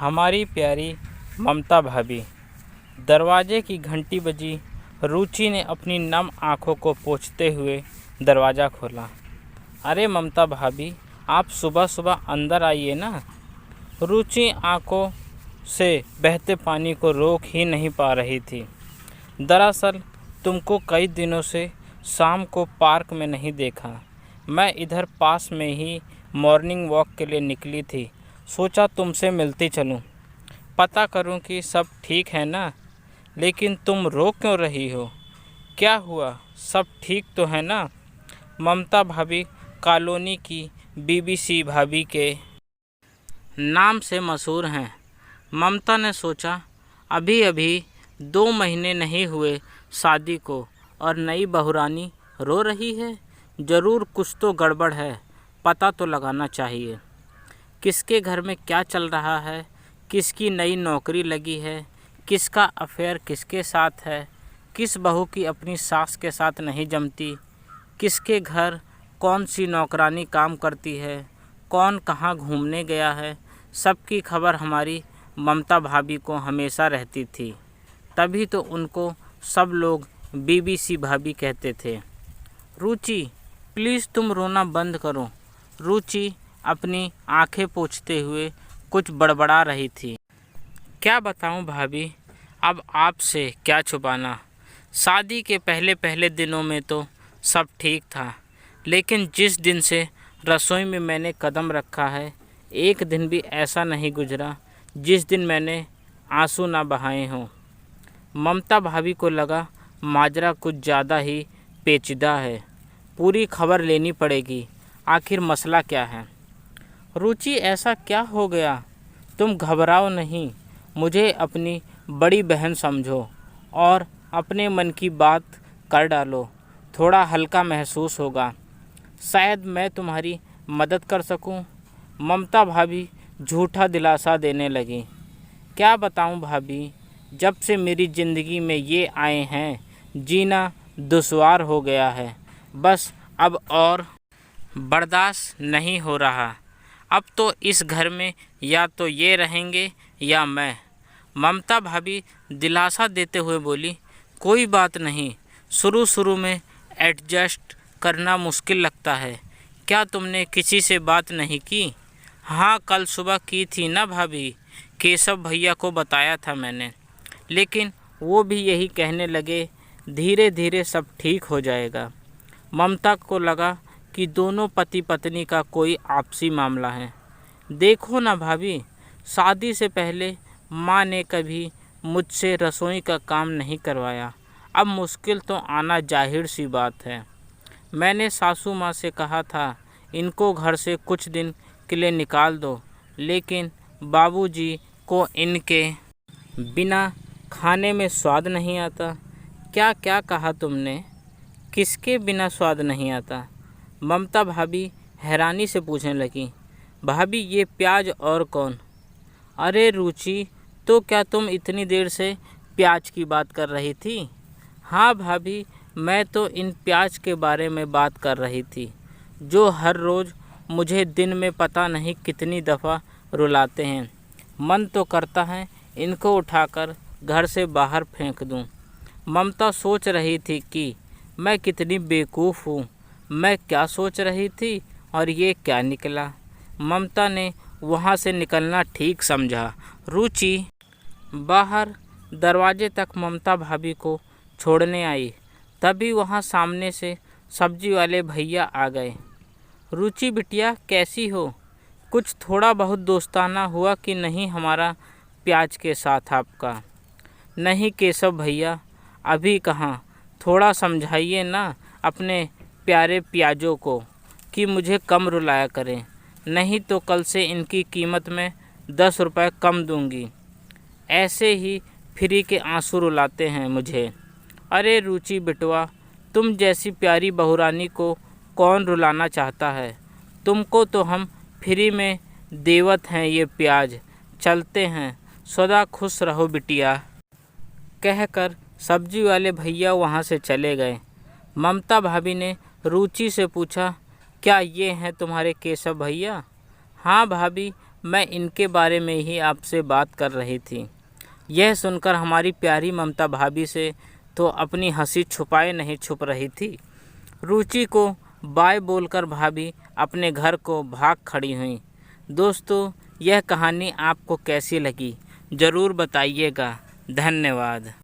हमारी प्यारी ममता भाभी। दरवाजे की घंटी बजी। रुचि ने अपनी नम आंखों को पोंछते हुए दरवाज़ा खोला। अरे ममता भाभी, आप सुबह सुबह अंदर आइए ना। रुचि आंखों से बहते पानी को रोक ही नहीं पा रही थी। दरअसल तुमको कई दिनों से शाम को पार्क में नहीं देखा। मैं इधर पास में ही मॉर्निंग वॉक के लिए निकली थी। सोचा तुमसे मिलती चलूं, पता करूं कि सब ठीक है ना। लेकिन तुम रो क्यों रही हो? क्या हुआ? सब ठीक तो है ना? ममता भाभी कॉलोनी की बीबीसी भाभी के नाम से मशहूर हैं। ममता ने सोचा, अभी अभी 2 महीने नहीं हुए शादी को और नई बहुरानी रो रही है। ज़रूर कुछ तो गड़बड़ है, पता तो लगाना चाहिए। किसके घर में क्या चल रहा है, किसकी नई नौकरी लगी है, किसका अफेयर किसके साथ है, किस बहू की अपनी सास के साथ नहीं जमती, किसके घर कौन सी नौकरानी काम करती है, कौन कहाँ घूमने गया है, सबकी खबर हमारी ममता भाभी को हमेशा रहती थी। तभी तो उनको सब लोग बीबीसी भाभी कहते थे। रुचि, प्लीज़ तुम रोना बंद करो। रुचि अपनी आंखें पोंछते हुए कुछ बड़बड़ा रही थी। क्या बताऊं भाभी, अब आपसे क्या छुपाना। शादी के पहले पहले दिनों में तो सब ठीक था, लेकिन जिस दिन से रसोई में मैंने कदम रखा है, एक दिन भी ऐसा नहीं गुजरा जिस दिन मैंने आंसू ना बहाए हों। ममता भाभी को लगा माजरा कुछ ज़्यादा ही पेचीदा है। पूरी खबर लेनी पड़ेगी, आखिर मसला क्या है। रुचि, ऐसा क्या हो गया? तुम घबराओ नहीं, मुझे अपनी बड़ी बहन समझो और अपने मन की बात कर डालो। थोड़ा हल्का महसूस होगा, शायद मैं तुम्हारी मदद कर सकूं। ममता भाभी झूठा दिलासा देने लगी। क्या बताऊं भाभी, जब से मेरी ज़िंदगी में ये आए हैं, जीना दुश्वार हो गया है। बस अब और बर्दाश्त नहीं हो रहा। अब तो इस घर में या तो ये रहेंगे या मैं। ममता भाभी दिलासा देते हुए बोली, कोई बात नहीं, शुरू शुरू में एडजस्ट करना मुश्किल लगता है। क्या तुमने किसी से बात नहीं की? हाँ, कल सुबह की थी ना भाभी, केशव भैया को बताया था मैंने, लेकिन वो भी यही कहने लगे धीरे धीरे सब ठीक हो जाएगा। ममता को लगा कि दोनों पति पत्नी का कोई आपसी मामला है। देखो ना भाभी, शादी से पहले माँ ने कभी मुझसे रसोई का काम नहीं करवाया। अब मुश्किल तो आना जाहिर सी बात है। मैंने सासू माँ से कहा था इनको घर से कुछ दिन के लिए निकाल दो, लेकिन बाबूजी को इनके बिना खाने में स्वाद नहीं आता। क्या क्या कहा तुमने? किसके बिना स्वाद नहीं आता? ममता भाभी हैरानी से पूछने लगी। भाभी, ये प्याज और कौन? अरे रुचि, तो क्या तुम इतनी देर से प्याज की बात कर रही थी? हाँ भाभी, मैं तो इन प्याज के बारे में बात कर रही थी, जो हर रोज़ मुझे दिन में पता नहीं कितनी दफ़ा रुलाते हैं। मन तो करता है इनको उठाकर घर से बाहर फेंक दूं। ममता सोच रही थी कि मैं कितनी बेवकूफ़ हूँ। मैं क्या सोच रही थी और ये क्या निकला। ममता ने वहाँ से निकलना ठीक समझा। रुचि बाहर दरवाजे तक ममता भाभी को छोड़ने आई, तभी वहाँ सामने से सब्जी वाले भैया आ गए। रुचि बिटिया, कैसी हो? कुछ थोड़ा बहुत दोस्ताना हुआ कि नहीं हमारा प्याज के साथ आपका? नहीं केशव भैया, अभी कहाँ। थोड़ा समझाइए ना अपने प्यारे प्याजों को कि मुझे कम रुलाया करें, नहीं तो कल से इनकी कीमत में 10 रुपये कम दूंगी। ऐसे ही फ्री के आंसू रुलाते हैं मुझे। अरे रुचि बिटवा, तुम जैसी प्यारी बहुरानी को कौन रुलाना चाहता है? तुमको तो हम फ्री में देवत हैं ये प्याज। चलते हैं, सदा खुश रहो बिटिया। कहकर सब्जी वाले भैया वहाँ से चले गए। ममता भाभी ने रुचि से पूछा, क्या ये हैं तुम्हारे केशव भैया? हाँ भाभी, मैं इनके बारे में ही आपसे बात कर रही थी। यह सुनकर हमारी प्यारी ममता भाभी से तो अपनी हंसी छुपाए नहीं छुप रही थी। रुचि को बाय बोलकर भाभी अपने घर को भाग खड़ी हुई। दोस्तों, यह कहानी आपको कैसी लगी ज़रूर बताइएगा। धन्यवाद।